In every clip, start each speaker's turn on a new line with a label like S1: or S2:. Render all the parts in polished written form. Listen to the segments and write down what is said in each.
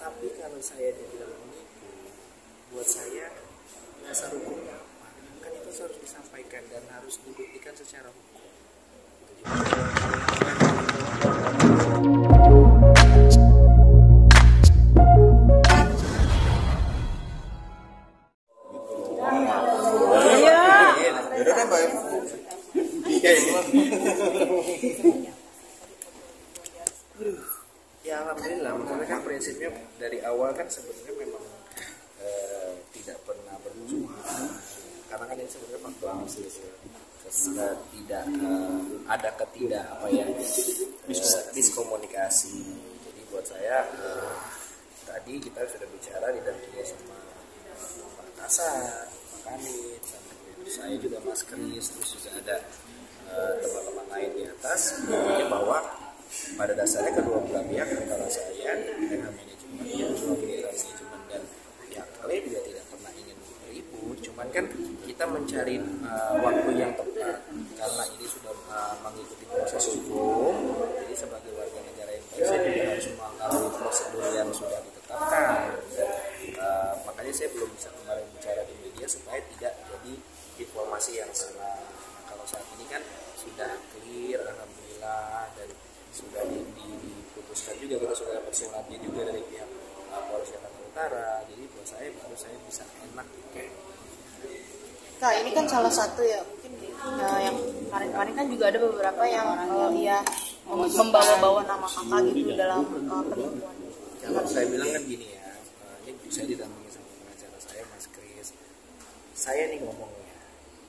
S1: Tapi kalau saya dibilang menipu, buat saya dasar hukumnya apa? Kan itu harus disampaikan dan harus dibuktikan secara hukum. Ya alhamdulillah, maksudnya kan prinsipnya dari awal kan sebenarnya memang tidak pernah berujung, karena kan ini sebenarnya faktor tidak ada diskomunikasi. Jadi buat saya tadi kita sudah bicara didampingi sama Pak Kasar, Pak Kanit, saya juga Mas Kris, terus juga ada teman-teman lain di atas, bahwa pada dasarnya kedua belah pihak antara saya dengan manajemen dan pihak lain juga tidak pernah ingin ribut, cuman kan kita mencari waktu yang tepat karena ini sudah mengikuti proses hukum. Jadi sebagai warga negara yang baik saya juga harus mengalami prosedur yang sudah ditetapkan. Makanya saya belum bisa kemarin bicara di media supaya tidak jadi informasi yang salah. Kalau saat ini kan sudah clear alhamdulillah, dan sudah diputuskan juga, kita sudah dapat suratnya juga dari pihak Polres Jakarta Utara. Jadi buat saya baru saya bisa enak gitu.
S2: Kak, ini kan salah satu ya, mungkin yang kemarin-kemarin kan juga ada beberapa yang membawa-bawa nama kakak gitu dalam penipuan.
S1: Kalau saya bilang kan gini ya, ini saya didampingi sama pengacara saya Mas Kris. Saya nih ngomongnya,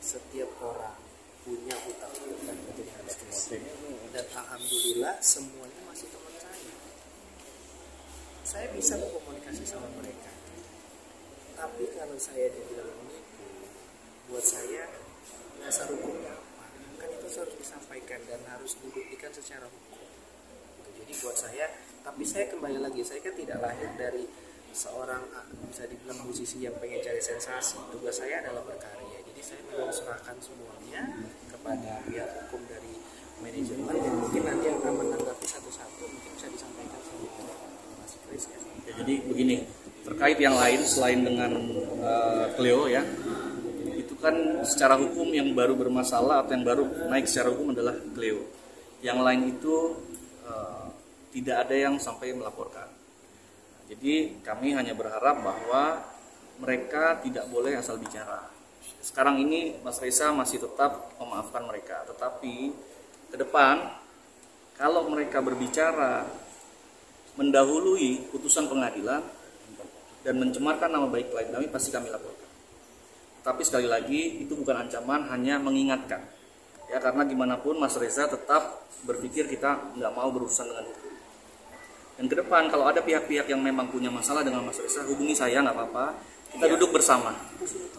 S1: setiap orang punya utang dengan Mas Kris, dan alhamdulillah semuanya masih teman saya. Saya bisa berkomunikasi sama mereka. Tapi kalau saya dibilang menipu, buat saya dasar hukumnya apa? Kan itu harus disampaikan dan harus dibuktikan secara hukum. Jadi buat saya, tapi saya kembali lagi, saya kan tidak lahir dari seorang bisa dibilang musisi yang pengen cari sensasi. Tugas saya adalah berkarya. Jadi saya memang serahkan semuanya kepada pihak hukum dari manajemen, dan mungkin nanti yang akan menanggapi satu-satu mungkin bisa disampaikan sama Mas Kris ya.
S3: Jadi begini, terkait yang lain selain dengan Cleo ya, itu kan secara hukum yang baru bermasalah atau yang baru naik secara hukum adalah Cleo. Yang lain itu tidak ada yang sampai melaporkan. Jadi kami hanya berharap bahwa mereka tidak boleh asal bicara. Sekarang ini Mas Reza masih tetap memaafkan mereka, tetapi ke depan kalau mereka berbicara mendahului putusan pengadilan dan mencemarkan nama baik klien kami, pasti kami laporkan. Tapi sekali lagi itu bukan ancaman, hanya mengingatkan. Ya, karena gimana pun Mas Reza tetap berpikir kita nggak mau berurusan dengan hukum. Dan ke depan kalau ada pihak-pihak yang memang punya masalah dengan Mas Reza, hubungi saya, nggak apa-apa. Kita duduk bersama.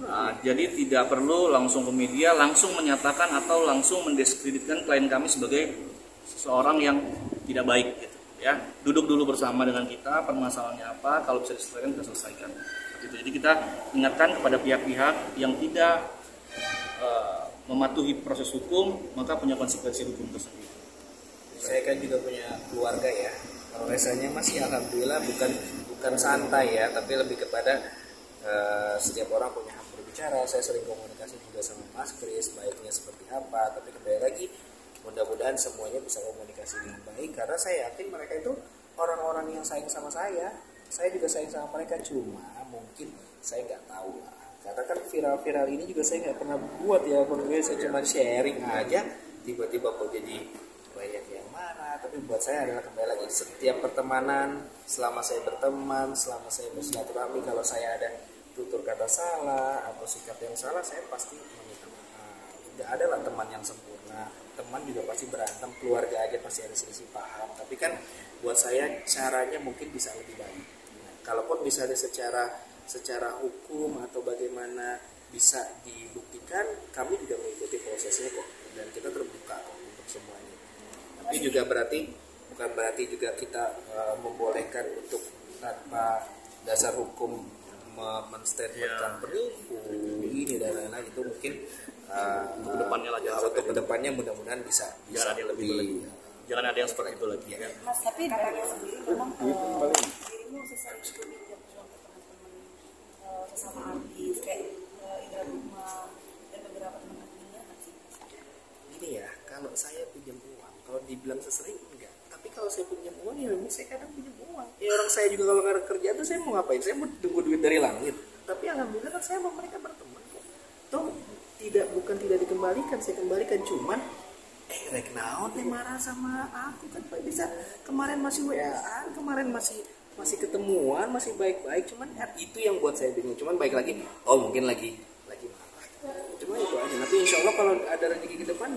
S3: Nah, jadi tidak perlu langsung ke media, langsung menyatakan atau langsung mendiskreditkan klien kami sebagai seseorang yang tidak baik. Gitu, ya, duduk dulu bersama dengan kita, permasalahannya apa, kalau bisa diselesaikan kita selesaikan. Gitu. Jadi kita ingatkan kepada pihak-pihak yang tidak mematuhi proses hukum, maka punya konsekuensi hukum tersendiri.
S1: Saya kan juga punya keluarga ya. Kalau rasanya masih alhamdulillah bukan santai ya, tapi lebih kepada setiap orang punya hak berbicara. Saya sering komunikasi juga sama Mas Kris, baiknya seperti apa. Tapi kembali lagi, mudah-mudahan semuanya bisa komunikasi dengan baik, karena saya yakin mereka itu orang-orang yang sayang sama saya. Saya juga sayang sama mereka, cuma mungkin saya nggak tahu lah. Karena kan viral-viral ini juga saya nggak pernah buat ya, saya cuma sharing aja, tiba-tiba kok jadi banyak yang mana. Tapi buat saya adalah kembali lagi, setiap pertemanan, selama saya berteman, selama saya bersilaturahmi, kalau saya ada tutur kata salah atau sikap yang salah, saya pasti meminta maaf. Tidak ada lah teman yang sempurna, teman juga pasti berantem, keluarga aja pasti ada selisih paham. Tapi kan buat saya caranya mungkin bisa lebih baik. Nah, kalaupun misalnya secara hukum atau bagaimana bisa dibuktikan, kami juga mengikuti prosesnya kok, dan kita terbuka untuk semuanya. Tapi juga bukan berarti juga kita membolehkan untuk tanpa dasar hukum menstatementkan penipu ini dan lain-lain. Itu mungkin
S3: kedepannya lah,
S1: untuk kedepannya mudah-mudahan bisa
S3: jangan ada lebih jangan ada yang seperti itu lagi.
S1: Ya.
S2: Mas, tapi kakaknya sendiri memang dirinya
S4: sesering itu pinjam uang ke teman-teman sesama artis kayak Indra Bruggman dan beberapa teman lainnya nggak sih?
S1: Gini ya, kalau saya pinjam uang, kalau dibilang sesering enggak. Tapi kalau saya pinjam uang ya memang saya kadang pinjam uang. Ya orang saya juga kalau nggak ada kerjaan tuh saya mau ngapain? Saya mau tunggu duit dari langit. Tapi alhamdulillah kan saya sama mereka berteman kok. Toh bukan tidak dikembalikan, saya kembalikan cuman rek naon teh marah sama aku kan Pak, bisa kemarin masih WA-an, kemarin masih ketemuan, masih baik-baik, cuman itu yang buat saya bingung. Cuman baik lagi, oh mungkin lagi marah. Cuma itu aja. Tapi insya Allah kalau ada rezeki ke depan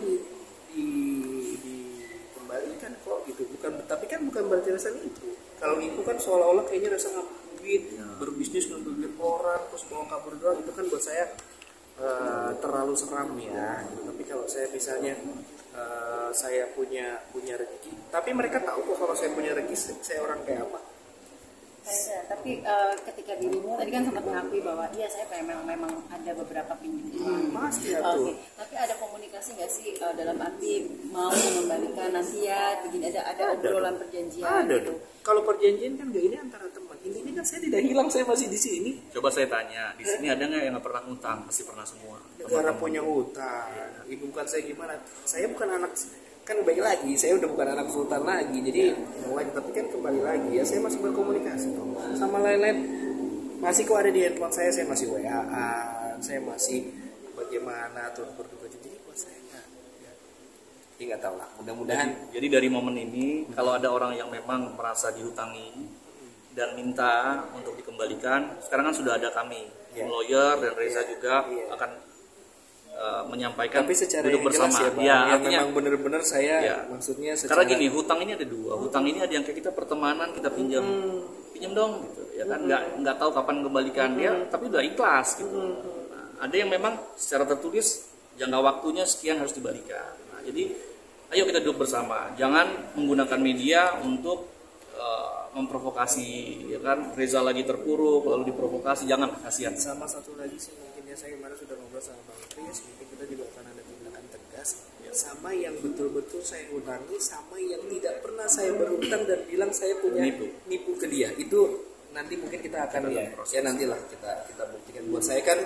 S1: dikembalikan kok gitu. Tapi kan bukan berarti rasa itu. Kalau itu kan seolah-olah kayaknya rasa ngambil duit, berbisnis ngambil duit orang terus mau kabur doang, itu kan buat saya terlalu seram ya. Tapi kalau saya misalnya saya punya rezeki, tapi mereka tahu kok kalau saya punya rezeki saya orang kayak apa.
S4: Tapi ketika dirimu tadi kan sempat mengakui bahwa iya saya memang ada beberapa pinjam uang.
S1: Pasti atuh.
S4: Tapi ada komunikasi nggak sih dalam arti mau mengembalikan nanti ya begini, ada obrolan perjanjian
S1: Ada
S4: gitu.
S1: dong. Kalau perjanjian kan gak ini antara teman. Ini kan saya tidak hilang, saya masih di sini.
S3: Coba saya tanya, di sini ada nggak yang nggak pernah ngutang? Pasti pernah semua.
S1: Negara punya utang. Ibu bukan saya gimana? Saya bukan anak, kan baik lagi, saya udah bukan anak sultan lagi. Jadi tapi kan kembali lagi ya, saya masih berkomunikasi sama lain-lain. Masih kok ada di handphone saya masih WA-an, saya masih bagaimana turut berduka. Jadi buat saya nggak tahu lah. Mudah-mudahan.
S3: Jadi dari momen ini, kalau ada orang yang memang merasa dihutangi dan minta untuk dikembalikan, sekarang kan sudah ada kami, tim lawyer dan Reza juga akan menyampaikan
S1: tapi secara
S3: duduk
S1: yang
S3: bersama.
S1: jelas ya,
S3: Ya,
S1: yang
S3: artinya,
S1: memang benar-benar saya maksudnya secara...
S3: Karena gini, hutang ini ada dua. Hutang ini ada yang kayak kita pertemanan, kita pinjam dong gitu. Ya kan nggak tahu kapan kembalikan dia, tapi udah ikhlas gitu. Nah, ada yang memang secara tertulis jangka waktunya sekian harus dibalikan. Nah, jadi ayo kita duduk bersama. Jangan menggunakan media untuk memprovokasi, ya kan? Reza lagi terpuruk lalu diprovokasi, jangan, kasihan.
S1: Sama satu lagi sih mungkin ya, saya kemarin sudah ngobrol sama Bang Tris, mungkin kita juga akan ada tindakan tegas sama yang betul-betul saya utangi, sama yang tidak pernah saya berhutang dan bilang saya punya nipu ke dia. Itu nanti mungkin kita akan ya nantilah kita buktikan. Buat saya kan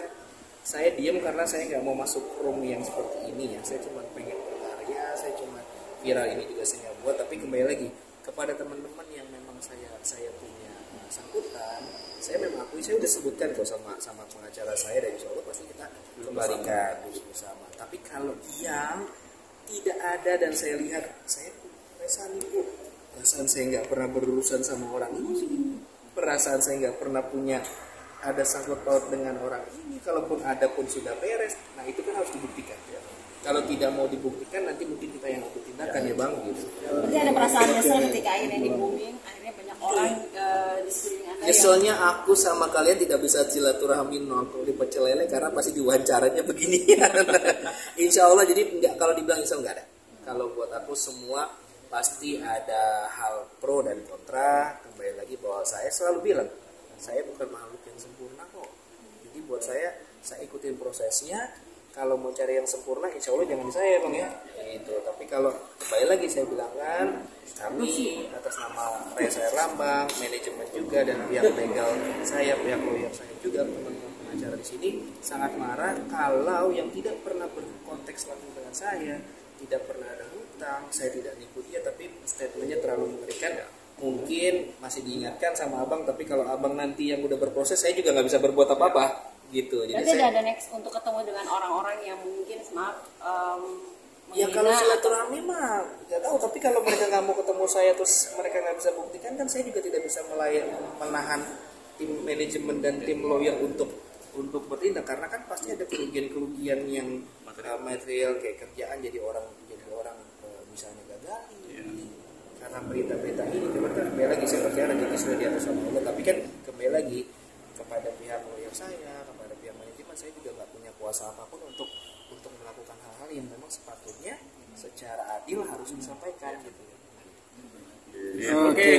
S1: saya diam karena saya nggak mau masuk room yang seperti ini ya. Saya cuma pengen berkarya, saya cuma viral ini juga saya nggak buat. Tapi kembali lagi kepada teman-teman yang memang saya punya sangkutan, saya memang akui, saya udah sebutkan kok sama pengacara saya, dan insya Allah pasti kita kembalikan bersama. Tapi kalau yang tidak ada dan saya lihat saya perasaan saya nggak pernah berurusan sama orang ini, perasaan saya nggak pernah punya ada sangkut paut dengan orang ini, kalaupun ada pun sudah beres. Nah itu kan harus dibuktikan ya. Kalau tidak mau dibuktikan nanti mungkin kita yang ambil tindakan ya Bang gitu.
S4: Berarti ada perasaan nyesel ketika akhirnya di booming, akhirnya banyak orang di sekeliling Anda
S1: Nyeselnya aku sama kalian tidak bisa silaturahmi nongkrong di pecel lele karena pasti diwawancaranya begini. Insya Allah, jadi enggak, kalau dibilang insya Allah enggak ada. Kalau buat aku semua pasti ada hal pro dan kontra. Kembali lagi bahwa saya selalu bilang saya bukan makhluk yang sempurna kok. Jadi buat saya ikutin prosesnya. Kalau mau cari yang sempurna, insya Allah jangan di saya Bang ya. Gitu. Tapi kalau kembali lagi saya bilang kan, kami atas nama Reza Erlambang, manajemen juga dan pihak legal saya, pihak lawyer saya juga, teman-teman pengacara di sini sangat marah kalau yang tidak pernah berkonteks langsung dengan saya, tidak pernah ada hutang, saya tidak nipu dia, tapi statementnya terlalu mengerikan. Mungkin masih diingatkan sama abang, tapi kalau abang nanti yang udah berproses, saya juga nggak bisa berbuat apa-apa. Gitu. Jadi
S4: berarti ada next untuk ketemu dengan orang-orang yang mungkin
S1: ya kalau silaturahmi mah nggak tahu, tapi kalau mereka nggak mau ketemu saya terus mereka nggak bisa buktikan, kan saya juga tidak bisa menahan tim manajemen dan tim lawyer untuk bertindak, karena kan pasti ada kerugian yang material kayak kerjaan jadi orang misalnya gagal karena berita-berita ini. Cuman kan kembali lagi saya percaya rezeki sudah di atas sama Allah, tapi kan kembali lagi kepada pihak lawyer saya, kepada pihak manajemen, saya juga nggak punya kuasa apapun untuk melakukan hal-hal yang memang sepatutnya secara adil harus disampaikan gitu.
S3: Oke.